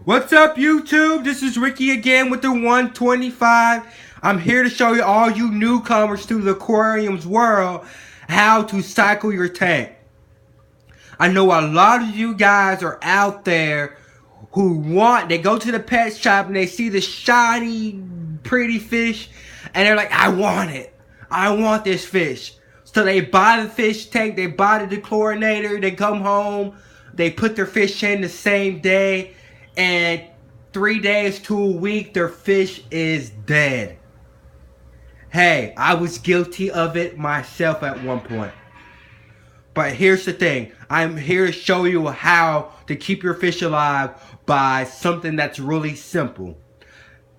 What's up, YouTube? This is Ricky again with the 125. I'm here to show you all you newcomers to the aquarium's world how to cycle your tank. I know a lot of you guys are out there who they go to the pet shop and they see the shiny, pretty fish and they're like, I want it. I want this fish. So they buy the fish tank, they buy the dechlorinator, they come home, they put their fish in the same day, and 3 days to a week, their fish is dead. Hey, I was guilty of it myself at one point. But here's the thing. I'm here to show you how to keep your fish alive by something that's really simple.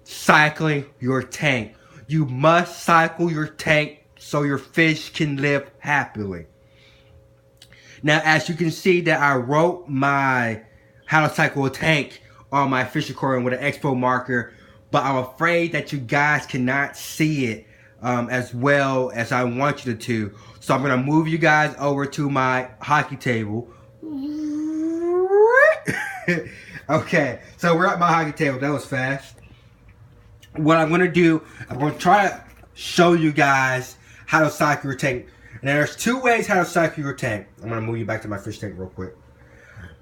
Cycling your tank. You must cycle your tank so your fish can live happily. Now, as you can see that I wrote my how to cycle a tank on my fish aquarium with an expo marker, but I'm afraid that you guys cannot see it as well as I want you to. So I'm going to move you guys over to my hockey table. Okay, so we're at my hockey table. That was fast. What I'm going to do, I'm going to try to show you guys how to cycle your tank. And there's two ways how to cycle your tank. I'm going to move you back to my fish tank real quick.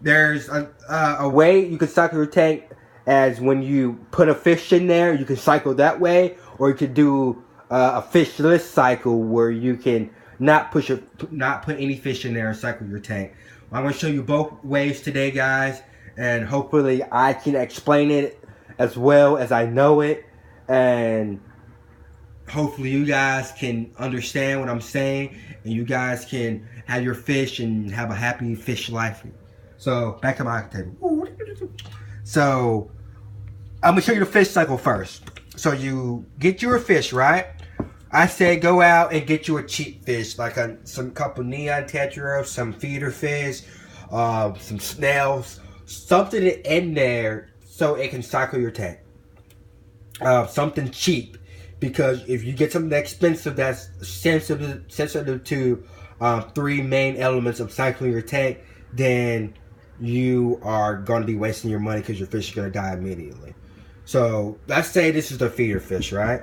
There's a way you can cycle your tank as when you put a fish in there, you can cycle that way, or you could do a fishless cycle where you can not put any fish in there and cycle your tank. I'm going to show you both ways today, guys, and hopefully I can explain it as well as I know it, and hopefully you guys can understand what I'm saying, and you guys can have your fish and have a happy fish life. So, back to my table. So, I'm going to show you the fish cycle first. So, you get your fish, right? I say go out and get you a cheap fish, like some couple neon tetras, some feeder fish, some snails, something in there so it can cycle your tank. Something cheap, because if you get something expensive that's sensitive to three main elements of cycling your tank, then you are going to be wasting your money because your fish is going to die immediately. So let's say this is the feeder fish, right?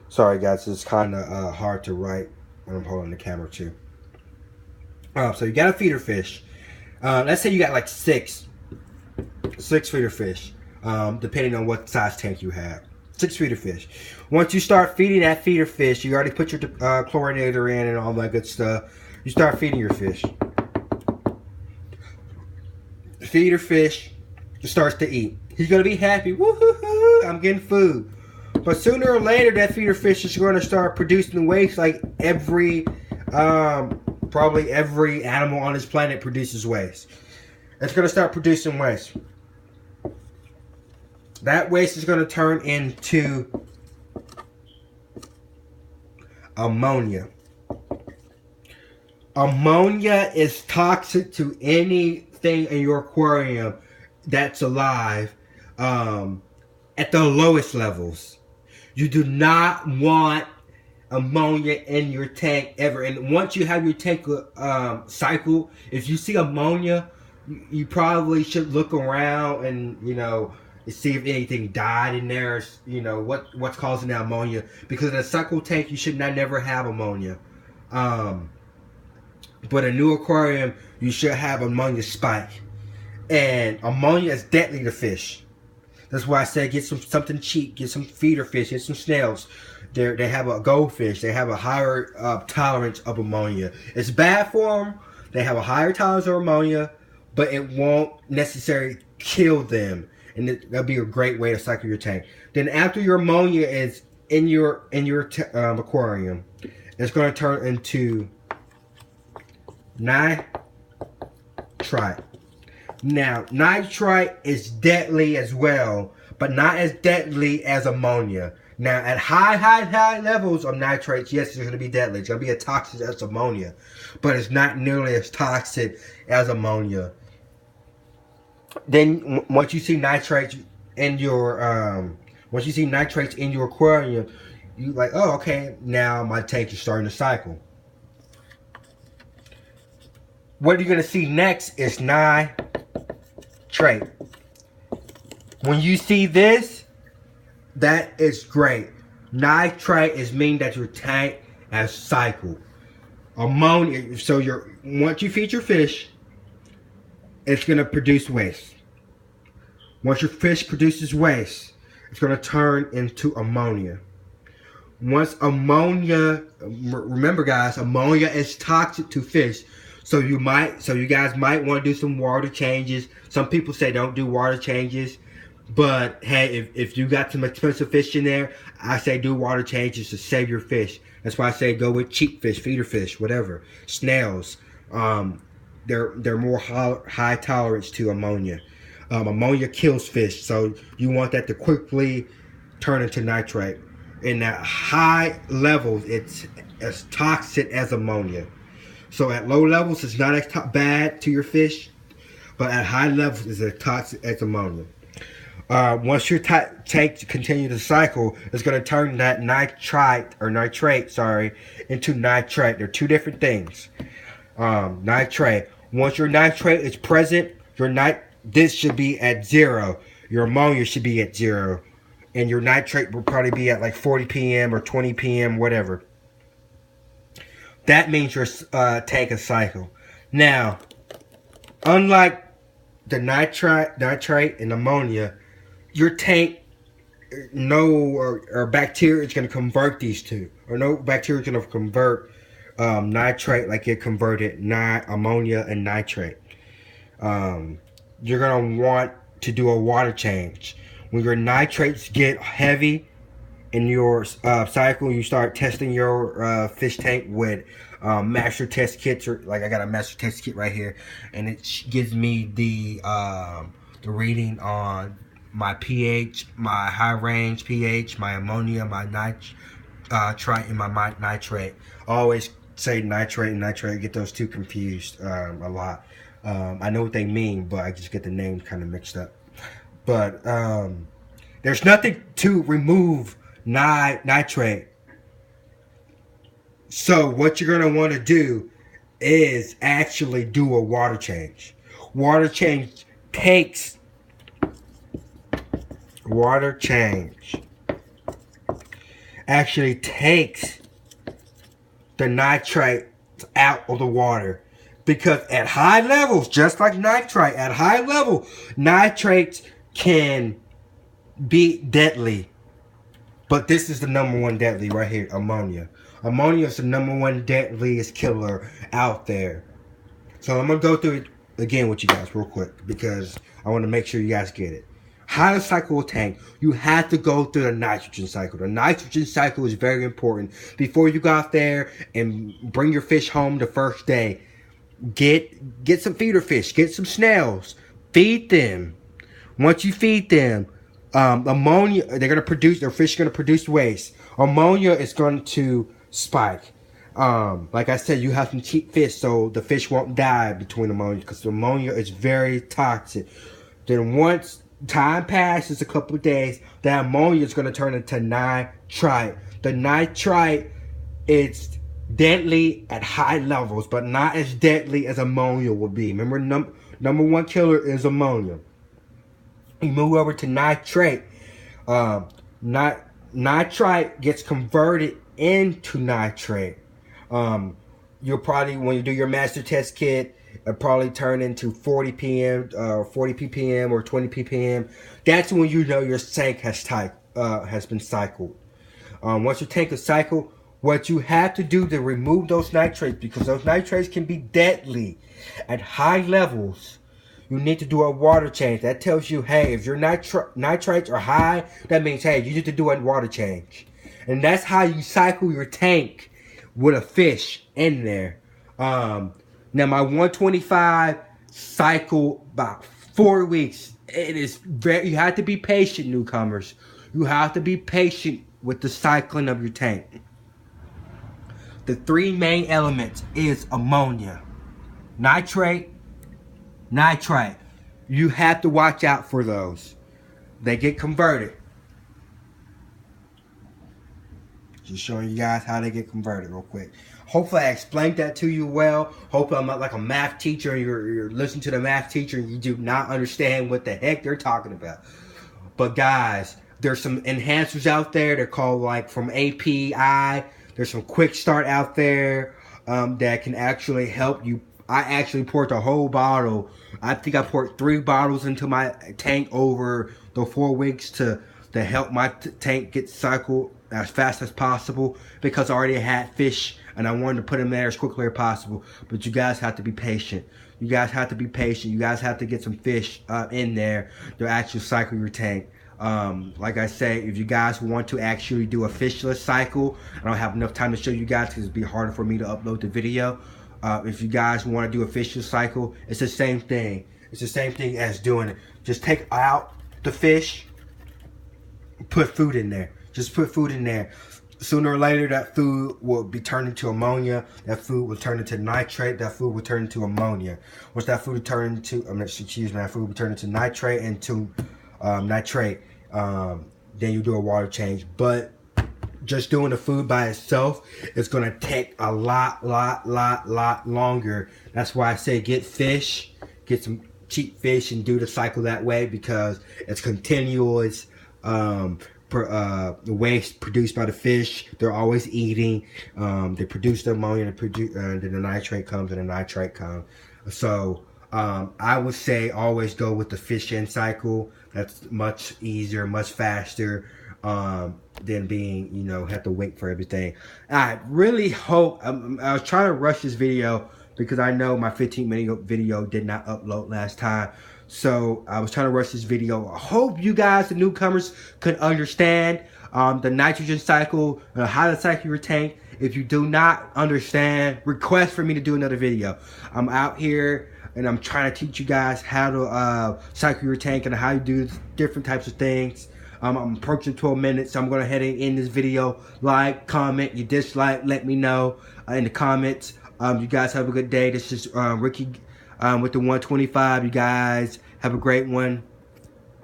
Sorry guys, it's kind of hard to write when I'm holding the camera too. So you got a feeder fish. Let's say you got like six feeder fish, depending on what size tank you have. 6 feeder fish. Once you start feeding that feeder fish, you already put your chlorinator in and all that good stuff. You start feeding your fish. The feeder fish starts to eat. He's going to be happy. Woo-hoo-hoo, I'm getting food. But sooner or later, that feeder fish is going to start producing waste, like probably every animal on this planet produces waste. It's going to start producing waste. That waste is going to turn into ammonia. Ammonia is toxic to anything in your aquarium that's alive at the lowest levels. You do not want ammonia in your tank ever. And once you have your tank cycle, if you see ammonia, you probably should look around and, see if anything died in there, what's causing that ammonia. Because in a cycle tank, you should never have ammonia. But a new aquarium, you should have ammonia spike. And ammonia is deadly to fish. That's why I said get something cheap, get some feeder fish, get some snails. They have a goldfish. They have a higher tolerance of ammonia. It's bad for them. They have a higher tolerance of ammonia, but it won't necessarily kill them. And that'll be a great way to cycle your tank. Then after your ammonia is in your aquarium, it's going to turn into nitrite. Now, nitrite is deadly as well, but not as deadly as ammonia. Now, at high levels of nitrates, yes, it's going to be deadly. It's going to be as toxic as ammonia, but it's not nearly as toxic as ammonia. Then, once you see nitrates in your aquarium, you like, oh, okay, now my tank is starting to cycle. what you're going to see next is nitrate. When you see this, that is great. Nitrate is mean that your tank has cycled. Ammonia, so once you feed your fish, it's going to produce waste. Once your fish produces waste, it's going to turn into ammonia. Once ammonia, remember guys, ammonia is toxic to fish. So you guys might want to do some water changes. Some people say don't do water changes. But hey, if you got some expensive fish in there, I say do water changes to save your fish. That's why I say go with cheap fish, feeder fish, whatever. Snails. They're more high tolerance to ammonia. Ammonia kills fish, so you want that to quickly turn into nitrate. In that high levels, it's as toxic as ammonia. So at low levels, it's not as bad to your fish, but at high levels, it's as toxic as ammonia. Once your tank continue to cycle, it's going to turn that nitrate into nitrate. They're two different things. Nitrate. Once your nitrate is present, this should be at 0. Your ammonia should be at 0. And your nitrate will probably be at like 40 ppm or 20 ppm, whatever. That means your tank is cycled. Now, unlike the nitrate and ammonia, your tank, or bacteria is going to convert these two. Or no bacteria is going to convert nitrate like it converted ammonia and nitrate. You're going to want to do a water change. When your nitrates get heavy in your cycle, you start testing your fish tank with master test kits. Like I got a master test kit right here, and it gives me the reading on my pH, my high range pH, my ammonia, my nitrate, and my nitrate. I always say nitrate and nitrate, get those two confused a lot. I know what they mean, but I just get the names kind of mixed up. But there's nothing to remove nitrate. So what you're going to want to do is actually do a water change. Water change actually takes the nitrate out of the water. Because at high levels, just like nitrate, at high level, nitrates can be deadly. But this is the number one deadly right here, ammonia. Ammonia is the number one deadliest killer out there. So I'm going to go through it again with you guys real quick, because I want to make sure you guys get it. How to cycle a tank, you have to go through the nitrogen cycle. The nitrogen cycle is very important. Before you go out there and bring your fish home the first day, get some feeder fish, get some snails, feed them. Once you feed them, ammonia, their fish are going to produce waste. Ammonia is going to spike. Like I said, you have some cheap fish, so the fish won't die between ammonia, because the ammonia is very toxic. Then once time passes, a couple of days, that ammonia is going to turn into nitrite. The nitrite is deadly at high levels, but not as deadly as ammonia would be. Remember, number one killer is ammonia. You move over to nitrate. Nitrite gets converted into nitrate. You'll probably, when you do your master test kit, it'll probably turn into 40 ppm or 20 ppm. That's when you know your tank has been cycled. Once your tank is cycled, what you have to do to remove those nitrates, because those nitrates can be deadly at high levels, you need to do a water change. That tells you, hey, if your nitrates are high, that means, hey, you need to do a water change. And that's how you cycle your tank with a fish in there. Now, my 125 cycle about 4 weeks. It is you have to be patient, newcomers. You have to be patient with the cycling of your tank. The three main elements is ammonia, nitrate. You have to watch out for those. They get converted. Just showing you guys how they get converted real quick. Hopefully I explained that to you well. Hopefully I'm not like a math teacher and you're listening to the math teacher and you do not understand what the heck they're talking about. But guys, there's some enhancers out there. They're called like from API. There's some quick start out there that can actually help you. I actually poured the whole bottle. I think I poured 3 bottles into my tank over the 4 weeks to help my tank get cycled as fast as possible, because I already had fish and I wanted to put them there as quickly as possible. But you guys have to be patient. You guys have to be patient. You guys have to get some fish in there to actually cycle your tank. Like I say, if you guys want to actually do a fishless cycle, I don't have enough time to show you guys because it'd be harder for me to upload the video. If you guys want to do a fishless cycle, it's the same thing. It's the same thing as doing it. Just take out the fish, put food in there. Just put food in there. Sooner or later, that food will be turned into ammonia. That food will turn into nitrate. That food will turn into ammonia. Once that food turn into, that food will turn into nitrate and to nitrate. Then you do a water change. But just doing the food by itself is gonna take a lot longer. That's why I say get fish, get some cheap fish, and do the cycle that way, because it's continuous. The waste produced by the fish, they're always eating. They produce the ammonia, then the nitrate comes, and the nitrate comes. So I would say always go with the fish in cycle. That's much easier, much faster than being, have to wait for everything. I really hope, I was trying to rush this video because I know my 15-minute video did not upload last time. So I was trying to rush this video. I hope you guys, the newcomers, could understand the nitrogen cycle, how to cycle your tank. If you do not understand, request for me to do another video. I'm out here and I'm trying to teach you guys how to cycle your tank and how you do different types of things. I'm approaching 12 minutes, so I'm going to head and end this video. Like, comment, you dislike, let me know in the comments. You guys have a good day. This is Ricky with the 125. You guys have a great one.